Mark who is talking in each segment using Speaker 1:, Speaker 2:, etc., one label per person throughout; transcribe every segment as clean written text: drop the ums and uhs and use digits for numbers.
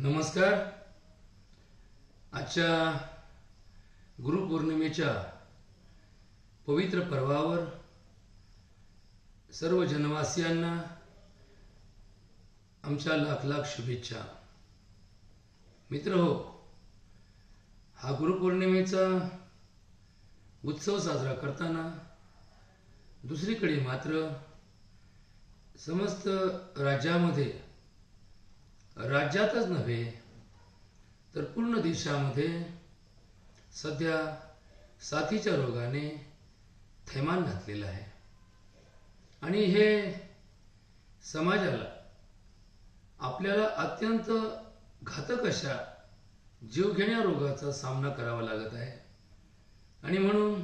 Speaker 1: नमस्कार. आजच्या गुरुपौर्णिमेच्या पवित्र पर्वावर सर्व जनवासियांना आमच्या लाख लाख शुभेच्छा. मित्रहो, हा गुरुपौर्णिमेचा उत्सव साजरा करताना दुसरीकडे मात्र समस्त राज्यातच नव्हे तर पूर्ण देशामध्ये सध्या साथीच्या रोगाने थैमान घातलेलं आहे आणि हे समाजाला आपल्याला अत्यंत घातक अशा जीवघेण्या रोगाचा सामना करावा लागत आहे. आणि म्हणून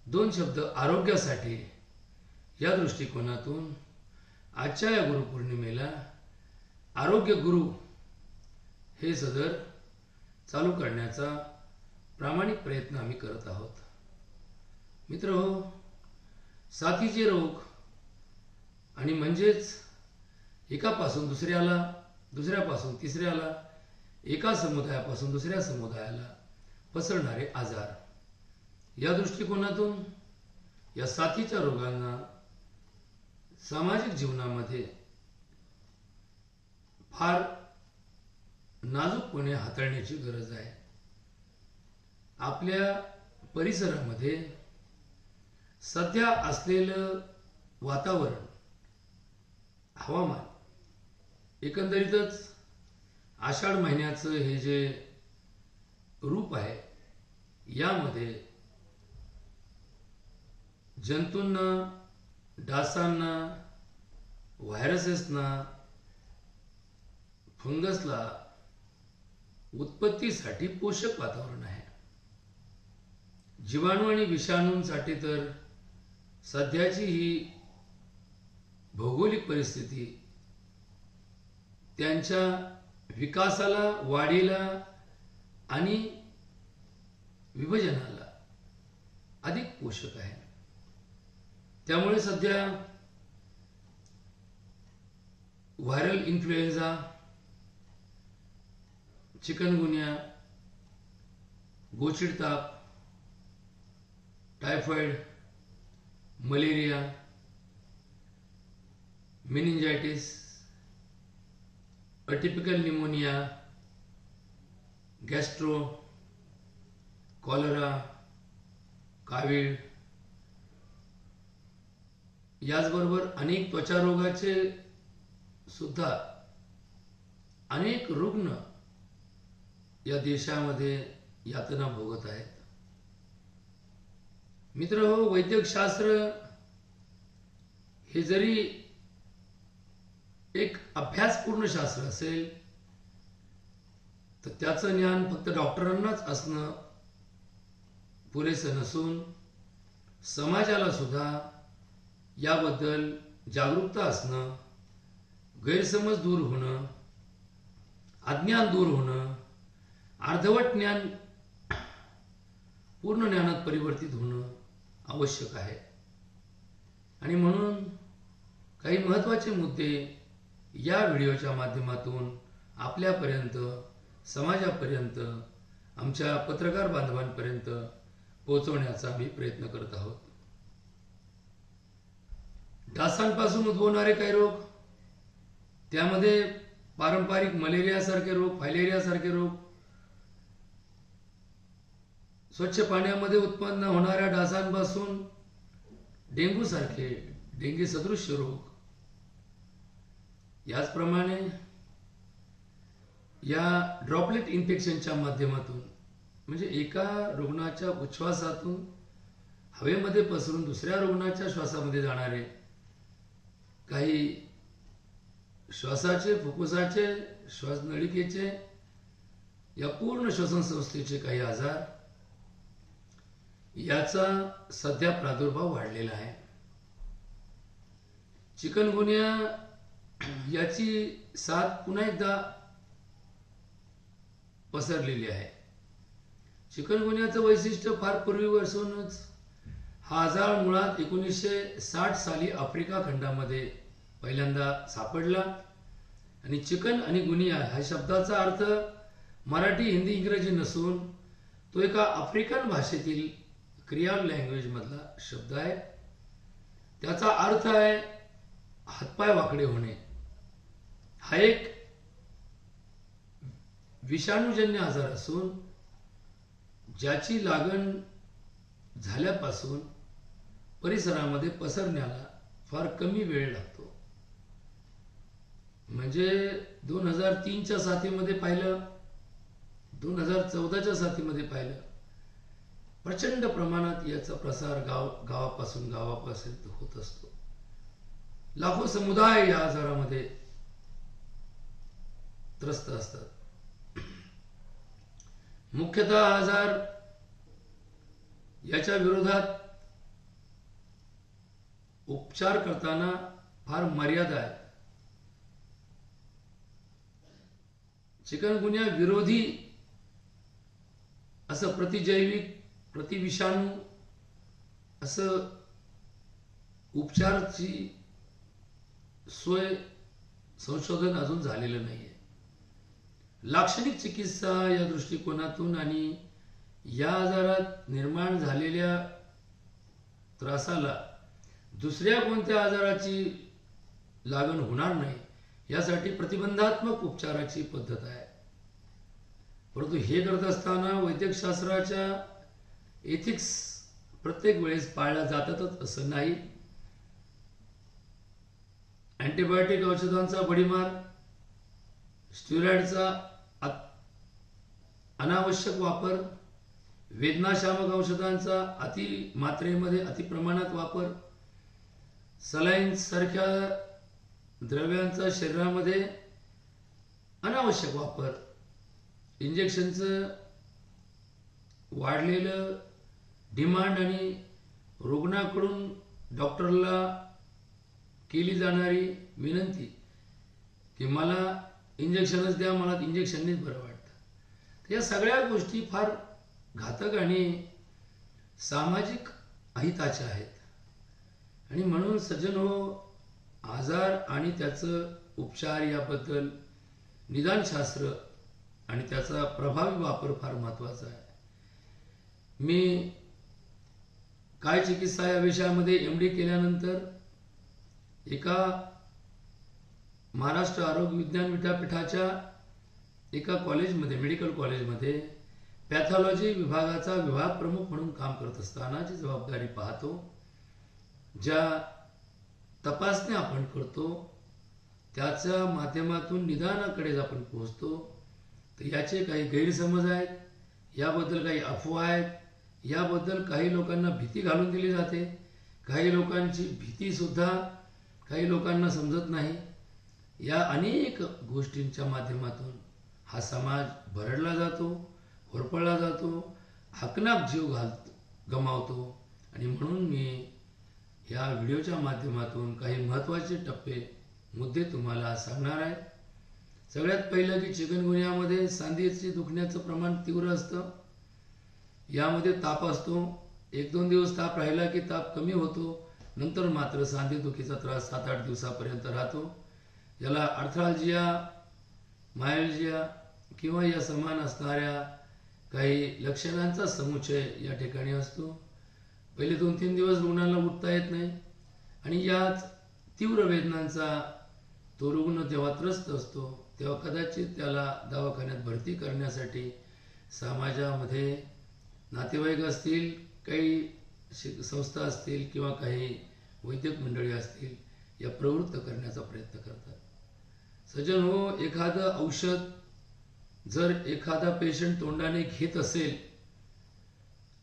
Speaker 1: दोन शब्द आरोग्यासाठी या दृष्टिकोनातून आजच्या या गुरुपौर्णिमेला आरोग्य गुरु हे सदर चालू करण्याचा प्रामाणिक प्रयत्न आम्ही करत आहोत. मित्रहो, साथीचे रोग आणि म्हणजेच एकापासून दुसऱ्याला, दुसऱ्यापासून तिसऱ्याला, एका समुदायापासून दुसऱ्या समुदायाला पसरणारे आजार, या दृष्टिकोनातून या साथीच्या रोगांना सामाजिक जीवनामध्ये फार नाजूकपणे हाताळण्याची गरज आहे. आपल्या परिसरामध्ये सध्या असलेलं वातावरण, हवामान, एकंदरीतच आषाढ महिन्याचं हे जे रूप आहे, यामध्ये जंतूंना, डासांना, व्हायरसेसना, फंगसला उत्पत्तीसाठी पोषक वातावरण आहे. जीवाणू आणि विषाणूंसाठी तर सध्याची ही भौगोलिक परिस्थिती त्यांच्या विकासाला, वाढीला आणि विभाजनाला अधिक पोषक आहे. त्यामुळे सध्या व्हायरल इन्फ्लुएन्झा, चिकनगुनिया, गोचिड ताप, typhoid, malaria, meningitis, atypical pneumonia, gastro, cholera, कावीळ, याचबरोबर अनेक त्वचा रोगाचे सुद्धा अनेक रुग्ण या देशामध्ये यातना भोगत आहेत. मित्रहो, वैद्यकशास्त्र हे जरी एक अभ्यासपूर्ण शास्त्र असेल तर त्याचं ज्ञान फक्त डॉक्टरांनाच असणं पुरेसं नसून समाजाला सुद्धा याबद्दल जागरूकता असणं, गैरसमज दूर होणं, अज्ञान दूर होणं, अर्धवट ज्ञान पूर्ण ज्ञानात परिवर्तित होणं आवश्यक आहे. आणि म्हणून काही महत्त्वाचे मुद्दे या व्हिडिओच्या माध्यमातून आपल्यापर्यंत, समाजापर्यंत, आमच्या पत्रकार बांधवांपर्यंत पोहोचवण्याचा आम्ही प्रयत्न करत आहोत. डासांपासून उद्भवणारे काही रोग, त्यामध्ये पारंपरिक मलेरियासारखे रोग, फायलेरियासारखे रोग, स्वच्छ पाण्यामध्ये उत्पन्न होणाऱ्या डासांपासून डेंग्यू सारखे, डेंग्यू सदृश्य रोग, याचप्रमाणे या ड्रॉपलेट इन्फेक्शनच्या माध्यमातून, म्हणजे एका रुग्णाच्या उच्छ्वासातून हवेमध्ये पसरून दुसऱ्या रुग्णाच्या श्वासामध्ये जाणारे काही श्वासाचे, फुफ्फुसाचे, श्वासनलिकेचे, या पूर्ण श्वसन संस्थेचे काही आजार, याचा सध्या प्रादुर्भाव वाढलेला आहे. चिकनगुनिया याची साथ पुन्हा एकदा पसरलेली आहे. चिकनगुनियाचं वैशिष्ट्य फार पूर्वीपासूनच, हा आजार मुळात 1960 साली आफ्रिका खंडामध्ये पहिल्यांदा सापडला आणि चिकन आणि गुनिया ह्या शब्दाचा अर्थ मराठी, हिंदी, इंग्रजी नसून तो एका आफ्रिकन भाषेतील क्रियाल लँग्वेज मधला शब्द आहे. त्याचा अर्थ आहे हातपाय वाकडे होणे. हा एक विषाणूजन्य आजार असून ज्याची लागण झाल्यापासून परिसरामध्ये पसरण्याला फार कमी वेळ लागतो. म्हणजे 2003च्या साथीमध्ये पाहिलं, 2014च्या साथीमध्ये पाहिलं, प्रचंड प्रमाणात याचा प्रसार गावापासून गावापर्यंत होत असतो. लाखो समुदाय या आजारामध्ये त्रस्त असतात. मुख्यतः आजार याच्या विरोधात उपचार करताना फार मर्यादा आहेत. चिकनगुन्या विरोधी असं प्रतिजैविक, प्रतिविषाणू असं उपचाराची सोय, संशोधन अजून झालेलं नाहीये. लाक्षणिक चिकित्सा या दृष्टिकोनातून आणि या आजारात निर्माण झालेल्या त्रासाला दुसऱ्या कोणत्या आजाराची लागण होणार नाही यासाठी प्रतिबंधात्मक उपचाराची पद्धत आहे. परंतु हे करत असताना वैद्यकशास्त्राच्या एथिक्स प्रत्येक वेळेस पाळल्या जातातच असं नाही. अँटीबायोटिक औषधांचा भडीमार, स्टेरॉइडचा अनावश्यक वापर, वेदनाशामक औषधांचा अति मात्रेमध्ये अति प्रमाणात वापर, सलाईन सारख्या द्रव्यांचा शरीरामध्ये अनावश्यक वापर, इंजेक्शनचं वाढलेलं डिमांड आणि रुग्णाकडून डॉक्टरला केली जाणारी विनंती की मला इंजेक्शनच द्या, मला इंजेक्शननेच बरं वाटतं. या सगळ्या गोष्टी फार घातक आणि सामाजिक अहिताच्या आहेत. आणि म्हणून सज्जन हो, आजार आणि त्याचं उपचार याबद्दल निदानशास्त्र आणि त्याचा प्रभावी वापर फार महत्त्वाचा आहे. मी काय चिकित्सा या विषयामध्ये MD केल्यानंतर एका महाराष्ट्र आरोग्य विज्ञान विद्यापीठाच्या एका कॉलेजमध्ये, मेडिकल कॉलेजमध्ये पॅथॉलॉजी विभागाचा विभाग प्रमुख म्हणून काम करत असतानाची जबाबदारी पाहतो. ज्या तपासण्या आपण करतो त्याच्या माध्यमातून निदानाकडे आपण पोहोचतो. तर याचे काही गैरसमज आहेत, याबद्दल काही अफवा आहेत, याबद्दल काही लोकांना भीती घालून दिली जाते. काही लोकांची भीती सुद्धा काही लोकांना समजत नाही. या अनेक गोष्टींच्या माध्यमातून हा समाज भरडला जातो, होरपळला जातो, हकनाक जीव गमावतो. आणि म्हणून मी या व्हिडिओच्या माध्यमातून काही महत्त्वाचे टप्पे, मुद्दे तुम्हाला सांगणार आहे. सगळ्यात पहिलं की चिकनगुन्यामध्ये सांधेचे दुखण्याचं प्रमाण तीव्र असतं. यामध्ये ताप असतो. 1-2 दिवस ताप राहिला की ताप कमी होतो. नंतर मात्र सांधेदुखीचा त्रास 7-8 दिवसापर्यंत राहतो. याला आर्थ्राल्जिया, मायल्जिया किंवा या समान असणाऱ्या काही लक्षणांचा समुच्चय या ठिकाणी असतो. पहिले 2-3 दिवस रुग्णाला उठता येत नाही आणि याच तीव्र वेदनांचा तो रुग्ण जेव्हा त्रस्त असतो तेव्हा कदाचित त्याला दवाखान्यात भरती करण्यासाठी समाजामध्ये नातेवाईक असतील, काही संस्था असतील किंवा काही वैद्यक मंडळी असतील, या प्रवृत्त करण्याचा प्रयत्न करतात. सज्जन हो, एखादं औषध जर एखादा पेशंट तोंडाने घेत असेल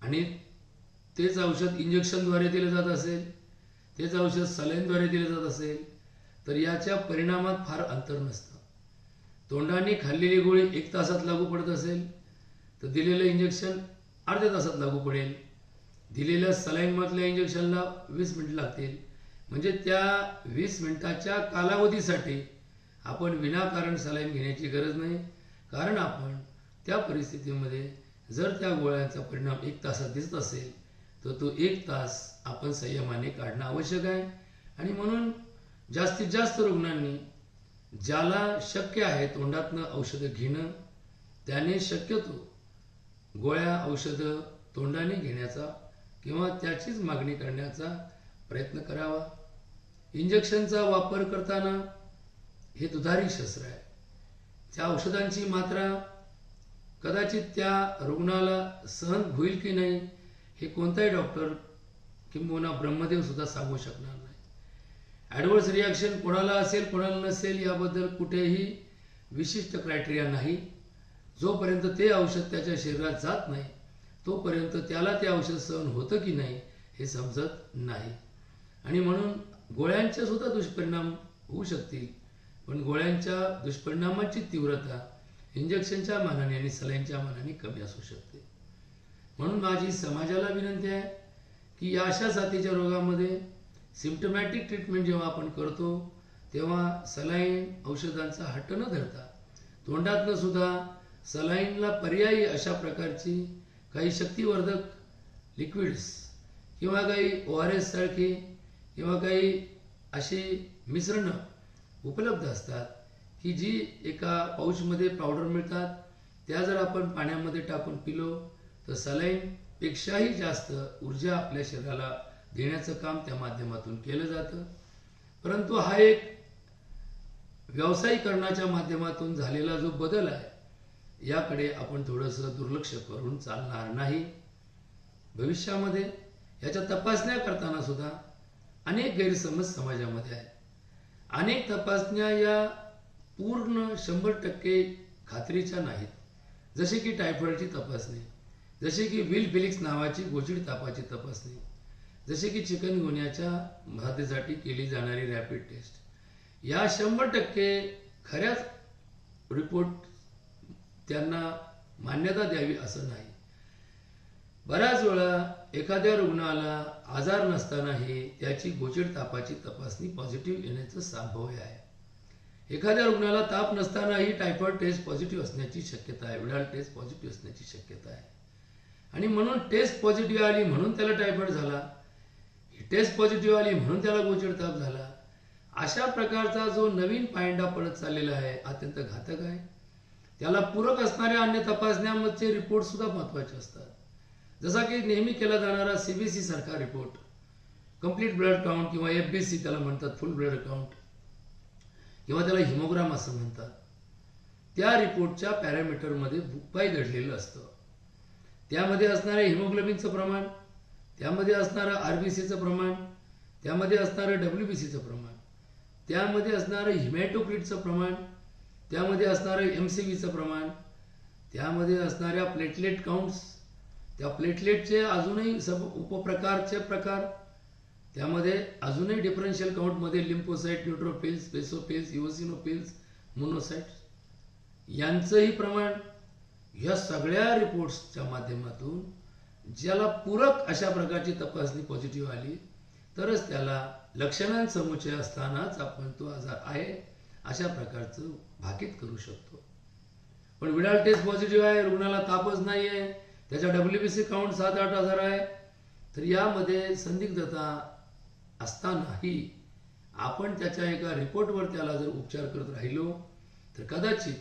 Speaker 1: आणि तेच औषध इंजेक्शनद्वारे दिले जात असेल, तेच औषध सलाईनद्वारे दिले जात असेल, तर याच्या परिणामात फार अंतर नसतं. तोंडाने खाल्लेली गोळी 1 तासात लागू पडत असेल तर दिलेलं इंजेक्शन अर्ध्या तासात लागू पडेल. दिलेल्या सलाईनमधल्या इंजेक्शनला 20 मिनिट लागतील. म्हणजे त्या 20 मिनिटाच्या कालावधीसाठी आपण विनाकारण सलाईन घेण्याची गरज नाही. कारण आपण त्या परिस्थितीमध्ये जर त्या गोळ्यांचा परिणाम 1 तासात दिसत असेल तर तो 1 तास आपण संयमाने काढणं आवश्यक आहे. आणि म्हणून जास्तीत जास्त रुग्णांनी ज्याला शक्य आहे तोंडातनं औषधं घेणं त्याने शक्यतो गोळ्या औषधं तोंडाने घेण्याचा किंवा त्याचीच मागणी करण्याचा प्रयत्न करावा. इंजेक्शनचा वापर करताना हे दुधारी शस्त्र आहे. त्या औषधांची मात्रा कदाचित त्या रुग्णाला सहन होईल की नाही हे कोणताही डॉक्टर किंबहुना ब्रह्मदेव सुद्धा सांगू शकणार नाही. ॲडव्हर्स रिॲक्शन कोणाला असेल कोणाला नसेल याबद्दल कुठेही विशिष्ट क्रायटेरिया नाही. जोपर्यंत ते औषध त्याच्या शरीरात जात नाही तोपर्यंत त्याला ते औषध सहन होतं की नाही हे समजत नाही. आणि म्हणून गोळ्यांचे सुद्धा दुष्परिणाम होऊ शकतील, पण गोळ्यांच्या दुष्परिणामांची तीव्रता इंजेक्शनच्या मानाने आणि सलाईनच्या मानाने कमी असू शकते. म्हणून माझी समाजाला विनंती आहे की या अशा साथीच्या रोगामध्ये सिम्पटमॅटिक ट्रीटमेंट जेव्हा आपण करतो तेव्हा सलाईन औषधांचा हट्ट न धरता तोंडातनं सुद्धा सलाईनला पर्यायी अशा प्रकारची काही शक्तिवर्धक लिक्विड्स किंवा काही ORS सारखी किंवा काही अशी मिश्रणं उपलब्ध असतात की जी एका पाऊचमध्ये पावडर मिळतात. त्या जर आपण पाण्यामध्ये टाकून पिलो तर सलाईनपेक्षाही जास्त ऊर्जा आपल्या शरीराला देण्याचं काम त्या माध्यमातून केलं जातं. परंतु हा एक व्यावसायीकरणाच्या माध्यमातून झालेला जो बदल आहे याकडे आपण थोडंसं दुर्लक्ष करून चालणार नाही. भविष्यामध्ये याच्या तपासण्या करताना सुद्धा अनेक गैरसमज समाजामध्ये आहेत. अनेक तपासण्या या पूर्ण 100% खात्रीच्या नाहीत. जसे की टायफॉइडची तपासणी, जसे की विल फिलिक्स नावाची गोचिड तापाची तपासणी, जसे की चिकनगुन्याच्या बाधेसाठी केली जाणारी रॅपिड टेस्ट, या 100% खऱ्याच रिपोर्ट त्यांना मान्यता द्यावी असं नाही. बऱ्याच वेळा एखाद्या रुग्णाला आजार नसतानाही त्याची गोचिड तापाची तपासणी पॉझिटिव्ह येण्याचं संभाव्य आहे. एखाद्या रुग्णाला ताप नसतानाही टायफॉइड टेस्ट पॉझिटिव्ह असण्याची शक्यता आहे, विडाल टेस्ट पॉझिटिव्ह असण्याची शक्यता आहे. आणि म्हणून टेस्ट पॉझिटिव्ह आली म्हणून त्याला टायफॉइड झाला, ही टेस्ट पॉझिटिव्ह आली म्हणून त्याला गोचिड ताप झाला, अशा प्रकारचा जो नवीन पायंडा पडत चाललेला आहे अत्यंत घातक आहे. त्याला पूरक असणाऱ्या अन्य तपासण्यामध्ये रिपोर्ट सुद्धा महत्त्वाचे असतात. जसा की नेहमी केला जाणारा CBC सारखा रिपोर्ट, कंप्लीट ब्लड काउंट किंवा FBC त्याला म्हणतात, फुल ब्लड काउंट किंवा त्याला हिमोग्राम असं म्हणतात. त्या रिपोर्टच्या पॅरामीटरमध्ये बुकपाय दडलेलं असतं. त्यामध्ये असणारे हिमोग्लोबिनचं प्रमाण, त्यामध्ये असणारं RBCचं प्रमाण, त्यामध्ये असणारं WBCचं प्रमाण, त्यामध्ये असणारं हिमॅटोक्रिटचं प्रमाण, त्यामध्ये असणारं MCVचं प्रमाण, त्यामध्ये असणाऱ्या प्लेटलेट काउंट्स, त्या प्लेटलेटचे अजूनही उपप्रकारचे प्रकार, त्यामध्ये अजूनही डिफरन्शियल काउंटमध्ये lymphocyte, neutrophils, basophils, eosinophils, monocytes यांचंही प्रमाण, या सगळ्या रिपोर्ट्सच्या माध्यमातून ज्याला पूरक अशा प्रकारची तपासणी पॉझिटिव्ह आली तरच त्याला लक्षणांसमुच्चय असतानाच आपण तो आजार आहे अशा प्रकारचं भाकीत करू शकतो. पण विडाल टेस्ट पॉझिटिव्ह आहे, रुग्णाला तापच नाही आहे, त्याचा WBC काउंट 7-8 हजार आहे, तर यामध्ये संदिग्धता असतानाही आपण त्याच्या एका रिपोर्टवर त्याला जर उपचार करत राहिलो तर कदाचित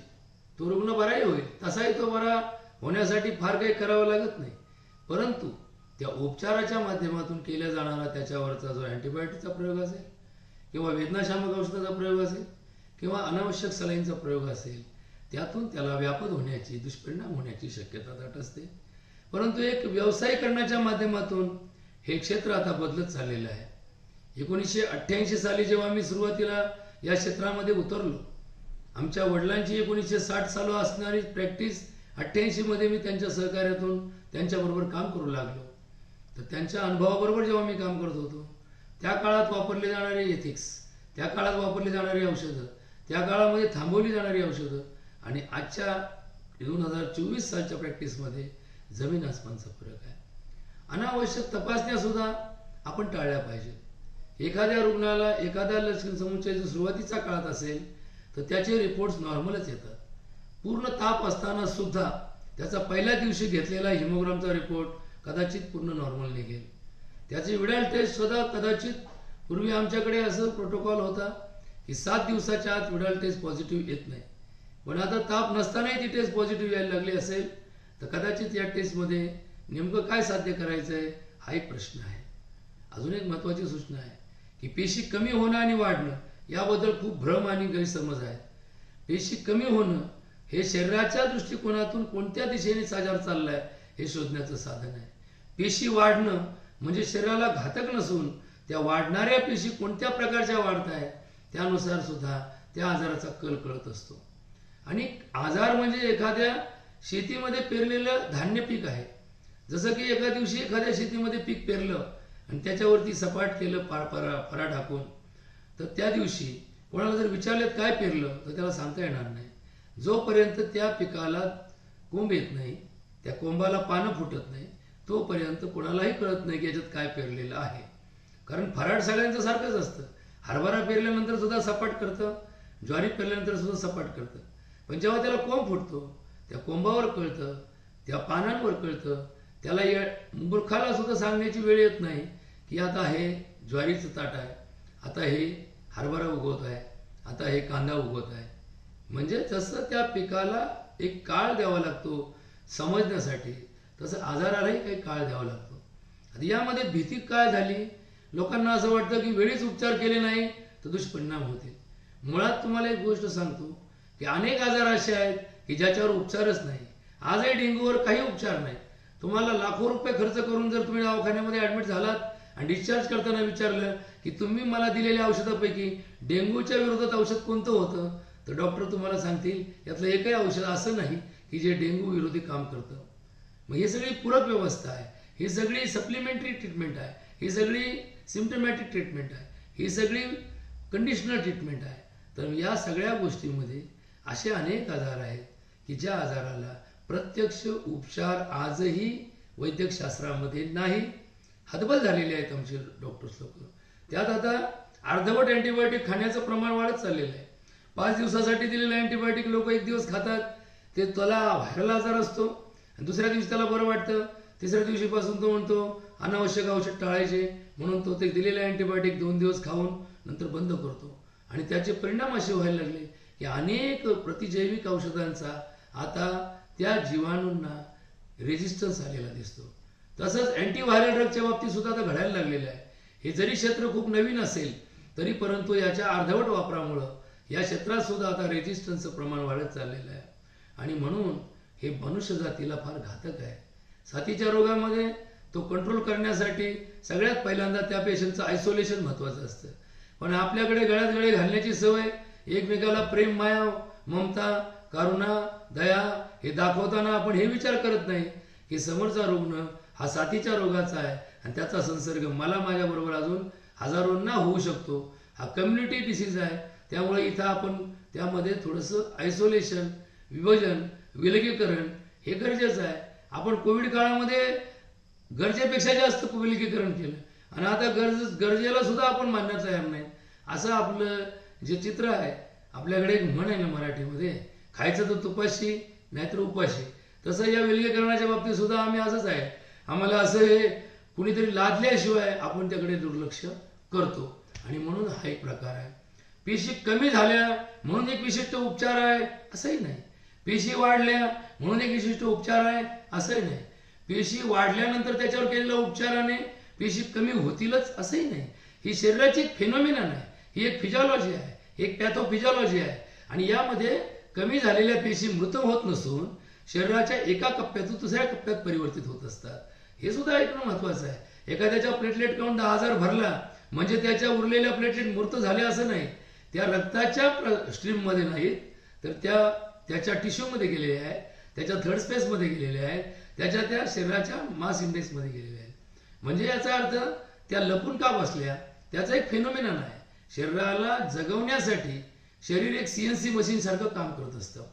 Speaker 1: तो रुग्ण बराही होईल. तसाही तो बरा होण्यासाठी फार काही करावं लागत नाही, परंतु त्या उपचाराच्या माध्यमातून केल्या जाणारा त्याच्यावरचा जो अँटीबायोटिकचा प्रयोग असेल किंवा वेदनाशामक औषधाचा प्रयोग असेल किंवा अनावश्यक सलाईनचा प्रयोग असेल त्यातून त्याला व्यापत होण्याची, दुष्परिणाम होण्याची शक्यता दाट असते. परंतु एक व्यवसायीकरणाच्या माध्यमातून हे क्षेत्र आता बदलत चाललेलं आहे. 1988 साली जेव्हा मी सुरुवातीला या क्षेत्रामध्ये उतरलो, आमच्या वडिलांची 1960 साली असणारी प्रॅक्टिस 88 मध्ये मी त्यांच्या सहकार्यातून त्यांच्याबरोबर काम करू लागलो. तर त्यांच्या अनुभवाबरोबर जेव्हा मी काम करत होतो त्या काळात वापरले जाणारे एथिक्स, त्या काळात वापरली जाणारी औषधं, त्या काळामध्ये थांबवली जाणारी औषधं आणि आजच्या 2024 सालच्या प्रॅक्टिसमध्ये जमीन आसमानचा फरक आहे. अनावश्यक तपासण्या सुद्धा आपण टाळल्या पाहिजेत. एखाद्या रुग्णाला एखाद्या लक्षण समुच्चय जर सुरुवातीच्या काळात असेल तर त्याचे रिपोर्ट्स नॉर्मलच येतात. पूर्ण ताप असताना सुद्धा त्याचा पहिल्या दिवशी घेतलेला हिमोग्रामचा रिपोर्ट कदाचित पूर्ण नॉर्मल निघेल. त्याची विडाल टेस्ट सुद्धा कदाचित, पूर्वी आमच्याकडे असं प्रोटोकॉल होता की 7 दिवसाच्या आत विडाल टेस्ट पॉझिटिव्ह येत नाही. पण आता ताप नसतानाही ती टेस्ट पॉझिटिव्ह यायला लागली असेल तर कदाचित या टेस्टमध्ये नेमकं काय साध्य करायचं आहे हा एक प्रश्न आहे. अजून एक महत्त्वाची सूचना आहे की पेशी कमी होणं आणि वाढणं याबद्दल खूप भ्रम आणि गैरसमज आहे. पेशी कमी होणं हे शरीराच्या दृष्टिकोनातून कोणत्या दिशेने आजार चाललाय हे शोधण्याचं साधन आहे. पेशी वाढणं म्हणजे शरीराला घातक नसून त्या वाढणाऱ्या पेशी कोणत्या प्रकारच्या वाढत आहेत त्यानुसार सुद्धा त्या आजाराचा कल कळत असतो. आणि आजार म्हणजे एखाद्या शेतीमध्ये पेरलेलं धान्य पीक आहे. जसं की एका दिवशी एखाद्या शेतीमध्ये पीक पेरलं आणि त्याच्यावरती सपाट केलं परा टाकून, तर त्या दिवशी कोणाला जर विचारलेत काय पेरलं तर त्याला सांगता येणार नाही. जोपर्यंत त्या पिकाला कोंब येत नाही, त्या कोंबाला पानं फुटत नाही, तोपर्यंत कोणालाही कळत नाही की याच्यात काय पेरलेलं आहे. कारण फराट सगळ्यांचं सारखंच असतं. हरभरा पेरल्यानंतर सुद्धा सपाट करतं, ज्वारी पेरल्यानंतर सुद्धा सपाट करतं. पण जेव्हा त्याला कोंब फुटतो त्या कोंबावर कळतं, त्या पानांवर कळतं. त्याला मूर्खाला सुद्धा सांगण्याची वेळ येत नाही की आता हे ज्वारीचं ताट आहे, आता हे हरभरा उगवत आहे, आता हे कांदा उगवत आहे. म्हणजे जसं त्या पिकाला एक काळ द्यावा लागतो समजण्यासाठी, तसं आजारालाही काही काळ द्यावा लागतो. आता यामध्ये भीती काय झाली, लोकांना असं वाटतं की वेळीच उपचार केले नाही तर दुष्परिणाम होतील. मुळात तुम्हाला एक गोष्ट सांगतो की अनेक आजार असे आहेत की ज्याच्यावर उपचारच नाही. आजही डेंग्यूवर काही उपचार नाही. तुम्हाला लाखो रुपये खर्च करून जर तुम्ही दवाखान्यामध्ये ॲडमिट झालात आणि डिस्चार्ज करताना विचारलं की तुम्ही मला दिलेल्या औषधापैकी डेंग्यूच्या विरोधात औषध कोणतं होतं, तर डॉक्टर तुम्हाला सांगतील यातलं एकही औषध असं नाही की जे डेंग्यू विरोधी काम करतं. मग ही सगळी पूरक व्यवस्था आहे, ही सगळी सप्लिमेंटरी ट्रीटमेंट आहे, ही सगळी सिम्पटमॅटिक ट्रीटमेंट आहे, ही सगळी कंडिशनल ट्रीटमेंट आहे. तर या सगळ्या गोष्टींमध्ये असे अनेक आजार आहेत की ज्या आजाराला प्रत्यक्ष उपचार आजही वैद्यकशास्त्रामध्ये नाही. हतबल झालेले आहेत आमचे डॉक्टर्स लोक. त्यात आता अर्धवट अँटीबायोटिक खाण्याचं प्रमाण वाढत चाललेलं आहे. 5 दिवसासाठी दिलेलं अँटीबायोटिक लोक 1 दिवस खातात, ते त्याला व्हायरल आजार असतो आणि दुसऱ्या दिवशी त्याला बरं वाटतं. तिसऱ्या दिवशीपासून तो म्हणतो अनावश्यक औषध टाळायचे, म्हणून तो ते दिलेलं अँटीबायोटिक 2 दिवस खाऊन नंतर बंद करतो. आणि त्याचे परिणाम असे व्हायला लागले की अनेक प्रतिजैविक औषधांचा आता त्या जीवाणूंना रेजिस्टन्स आलेला दिसतो. तसंच अँटीव्हायरल ड्रगच्या बाबतीत सुद्धा आता घडायला लागलेलं आहे. हे जरी क्षेत्र खूप नवीन असेल तरी परंतु याच्या अर्धवट वापरामुळं या क्षेत्रात सुद्धा आता रेजिस्टन्सचं प्रमाण वाढत चाललेलं आहे. आणि म्हणून हे मनुष्य जातीला फार घातक आहे. साथीच्या रोगामध्ये तो कंट्रोल करण्यासाठी सगळ्यात पहिल्यांदा त्या पेशंटचं आयसोलेशन महत्त्वाचं असतं. पण आपल्याकडे गळ्यात गळे घालण्याची सवय, एकमेकाला प्रेम, माया, ममता, करुणा, दया हे दाखवताना आपण हे विचार करत नाही की समोरचा रुग्ण हा साथीच्या रोगाचा आहे आणि त्याचा संसर्ग मला माझ्याबरोबर अजून हजारोंना होऊ शकतो. हा कम्युनिटी डिसीज आहे. त्यामुळे इथं आपण त्यामध्ये थोडंसं आयसोलेशन, विभाजन, विलगीकरण हे गरजेचं आहे. आपण कोविड काळामध्ये गरजेपेक्षा जास्त विलगीकरण केलं आणि आता गरजेला सुद्धा आपण मानण्याचं तयार नाही. असं आपलं जे चित्र आहे. आपल्याकडे एक म्हण आहे ना मराठीमध्ये, खायचं तर तुपाशी नाहीतर उपाशी. तसं या विलगीकरणाच्या बाबतीत सुद्धा आम्ही असंच आहे. आम्हाला असं हे कुणीतरी लादल्याशिवाय आपण त्याकडे दुर्लक्ष करतो आणि म्हणून हा एक प्रकार आहे. पेशी कमी झाल्या म्हणून एक विशिष्ट उपचार आहे असंही नाही. पेशी वाढल्या म्हणून एक विशिष्ट उपचार आहे असंही नाही. पेशी वाढल्यानंतर त्याच्यावर केलेल्या उपचाराने पेशी कमी होतीलच असंही नाही. ही शरीराची एक फेनॉमिनन आहे, ही एक फिजिओलॉजी आहे, एक पॅथोफिजिओलॉजी आहे. आणि यामध्ये कमी झालेल्या पेशी मृत होत नसून शरीराच्या एका कप्प्यातून दुसऱ्या कप्प्यात परिवर्तित होत असतात. हे सुद्धा ऐकणं महत्वाचं आहे. एखाद्याच्या प्लेटलेट काउंट 10,000 भरला म्हणजे त्याच्या उरलेल्या प्लेटलेट मृत झाल्या असं नाही. त्या रक्ताच्या स्ट्रीममध्ये नाहीत तर त्याच्या टिश्यूमध्ये गेलेले आहेत, त्याच्या थर्ड स्पेसमध्ये गेलेले आहेत, त्याच्या त्या शरीराच्या मास इंडेक्समध्ये गेलेले आहेत. म्हणजे याचा अर्थ त्या लपून का बसल्या त्याचा एक फेनोमेनन आहे. शरीराला जगवण्यासाठी शरीर एक CNC मशीन सारखं काम करत असतं.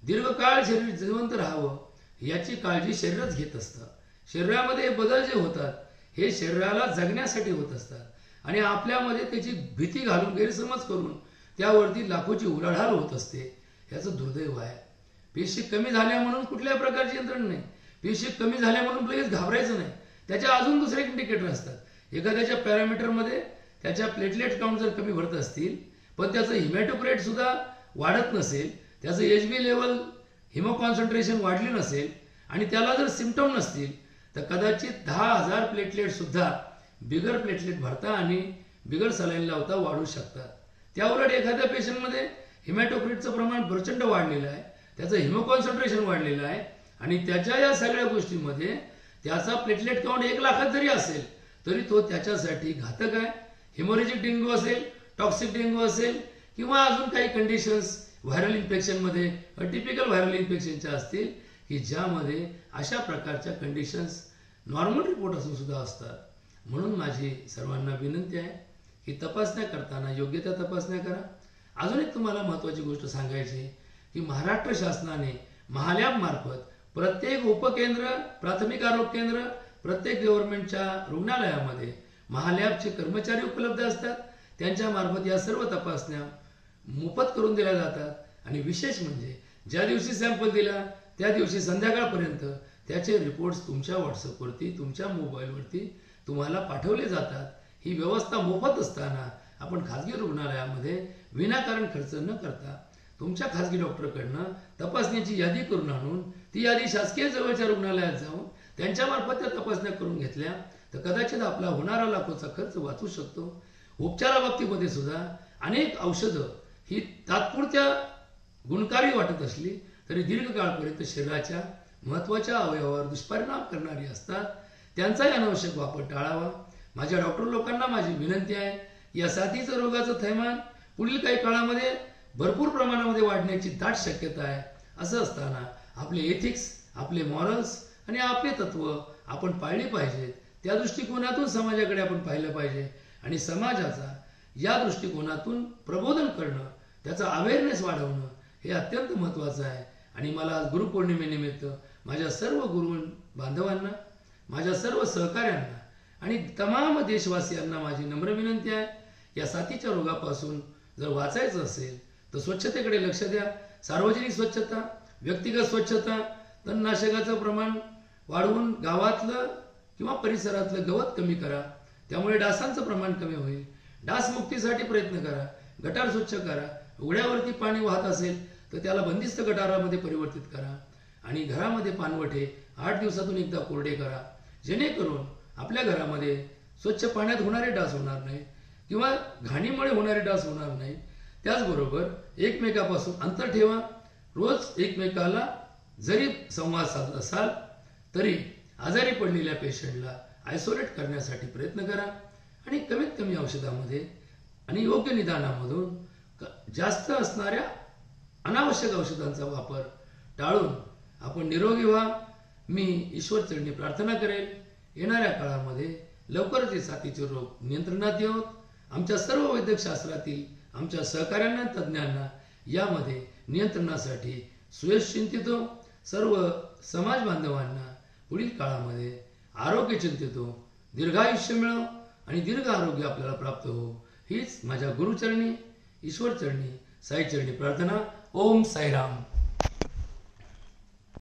Speaker 1: दीर्घकाळ शरीर जिवंत राहावं याची काळजी शरीरच घेत असतं. शरीरामध्ये बदल जे होतात हे शरीराला जगण्यासाठी होत असतात आणि आपल्यामध्ये त्याची भीती घालून गैरसमज करून त्यावरती लाखोची उलाढाल होत असते. याचं दुर्दैव आहे. पेशी कमी झाल्या म्हणून कुठल्या प्रकारची यंत्रणा नाही. पेशी कमी झाल्या म्हणून लगेच घाबरायचं नाही. त्याच्या अजून दुसरे इंडिकेटर असतात. एखाद्याच्या पॅरामीटरमध्ये त्याच्या प्लेटलेट काउंट जर कमी भरत असतील पण त्याचं हिमॅटोक्रेट सुद्धा वाढत नसेल, त्याचं HB लेवल हिमो कॉन्सन्ट्रेशन वाढली नसेल आणि त्याला जर सिम्पटम नसतील तर कदाचित 10,000 प्लेटलेट सुद्धा बिगर प्लेटलेट भरता आणि बिगर सलाईन लावता वाढू शकतात. त्याउलट एखाद्या पेशंटमध्ये हिमॅटोक्रिटचं प्रमाण प्रचंड वाढलेलं आहे, त्याचं हिमो कॉन्सन्ट्रेशन वाढलेलं आहे आणि त्याच्या या सगळ्या गोष्टींमध्ये त्याचा प्लेटलेट काउंट 1 लाखात जरी असेल तरी तो त्याच्यासाठी घातक आहे. हिमोरेजिक डेंग्यू असेल, टॉक्सिक डेंग्यू असेल किंवा अजून काही कंडिशन्स व्हायरल इन्फेक्शनमध्ये टिपिकल व्हायरल इन्फेक्शनच्या असतील की ज्यामध्ये अशा प्रकारच्या कंडिशन्स नॉर्मल रिपोर्ट असून सुद्धा असतात. म्हणून माझी सर्वांना विनंती आहे की तपासण्या करताना योग्य त्या तपासण्या करा. अजून एक तुम्हाला महत्त्वाची गोष्ट सांगायची की महाराष्ट्र शासनाने महालॅब मार्फत प्रत्येक उपकेंद्र, प्राथमिक आरोग्य केंद्र, प्रत्येक गव्हर्नमेंटच्या रुग्णालयामध्ये महालॅबचे कर्मचारी उपलब्ध असतात. त्यांच्या मार्फत या सर्व तपासण्या मोफत करून दिल्या जातात आणि विशेष म्हणजे ज्या दिवशी सॅम्पल दिला त्या दिवशी संध्याकाळपर्यंत त्याचे रिपोर्ट्स तुमच्या व्हॉट्सअपवरती, तुमच्या मोबाईलवरती तुम्हाला पाठवले जातात. ही व्यवस्था मोफत असताना आपण खाजगी रुग्णालयामध्ये विनाकारण खर्च न करता तुमच्या खाजगी डॉक्टरकडनं तपासणीची यादी करून आणून ती यादी शासकीय जवळच्या रुग्णालयात जाऊन त्यांच्यामार्फत त्या तपासण्या करून घेतल्या तर कदाचित आपला होणारा लाखोचा खर्च वाचू शकतो. उपचाराबाबतीमध्ये सुद्धा अनेक औषधं ही तात्पुरत्या गुणकारी वाटत असली तरी दीर्घकाळपर्यंत शरीराच्या महत्त्वाच्या अवयवावर दुष्परिणाम करणारी असतात. त्यांचाही अनावश्यक वापर टाळावा. माझ्या डॉक्टर लोकांना माझी विनंती आहे, या साथीचं रोगाचं थैमान पुढील काही काळामध्ये भरपूर प्रमाणामध्ये वाढण्याची दाट शक्यता आहे. असं असताना आपले एथिक्स, आपले मॉरल्स आणि आपले तत्व आपण पाळली पाहिजेत. त्या दृष्टिकोनातून समाजाकडे आपण पाहिलं पाहिजे आणि समाजाचा या दृष्टिकोनातून प्रबोधन करणं, त्याचा अवेअरनेस वाढवणं हे अत्यंत महत्त्वाचं आहे. आणि मला आज गुरुपौर्णिमेनिमित्त माझ्या सर्व गुरु बांधवांना, माझ्या सर्व सहकाऱ्यांना आणि तमाम देशवासियांना माझी नम्र विनंती आहे, या साथीच्या रोगापासून जर वाचायचं असेल तर स्वच्छतेकडे लक्ष द्या. सार्वजनिक स्वच्छता, व्यक्तिगत स्वच्छता, तणनाशकाचं प्रमाण वाढवून गावातलं किंवा परिसरातलं गवत कमी करा. त्यामुळे डासांचं प्रमाण कमी होईल. डासमुक्तीसाठी प्रयत्न करा. गटार स्वच्छ करा. उघड्यावरती पाणी वाहत असेल तर त्याला बंदिस्त गटारामध्ये परिवर्तित करा आणि घरामध्ये पाणवठे 8 दिवसातून एकदा कोरडे करा, जेणेकरून आपल्या घरामध्ये स्वच्छ पाण्यात होणारे डास होणार नाही किंवा घाणीमुळे होणारे डास होणार नाही. त्याचबरोबर एकमेकापासून अंतर ठेवा. रोज एकमेकाला जरी संवाद साधत असाल तरी आजारी पडलेल्या पेशंटला आयसोलेट करण्यासाठी प्रयत्न करा आणि कमीत कमी औषधामध्ये आणि योग्य निदानामधून जास्त असणाऱ्या अनावश्यक औषधांचा वापर टाळून आपण निरोगी व्हा. मी ईश्वर चरणी प्रार्थना करेल येणाऱ्या काळामध्ये लवकरच हे साथीचे रोग नियंत्रणात येऊत. आमच्या सर्व वैद्यकशास्त्रातील आमच्या सहकाऱ्यांना, तज्ज्ञांना यामध्ये नियंत्रणासाठी सुयश चिंतितो. सर्व समाज बांधवांना पुढील काळामध्ये आरोग्य चिंतितो, दीर्घायुष्य मिळो आणि दीर्घ आरोग्य आपल्याला प्राप्त हो, हीच माझ्या गुरुचरणी, ईश्वर चरणी, साई चरणी प्रार्थना. ओम साईराम.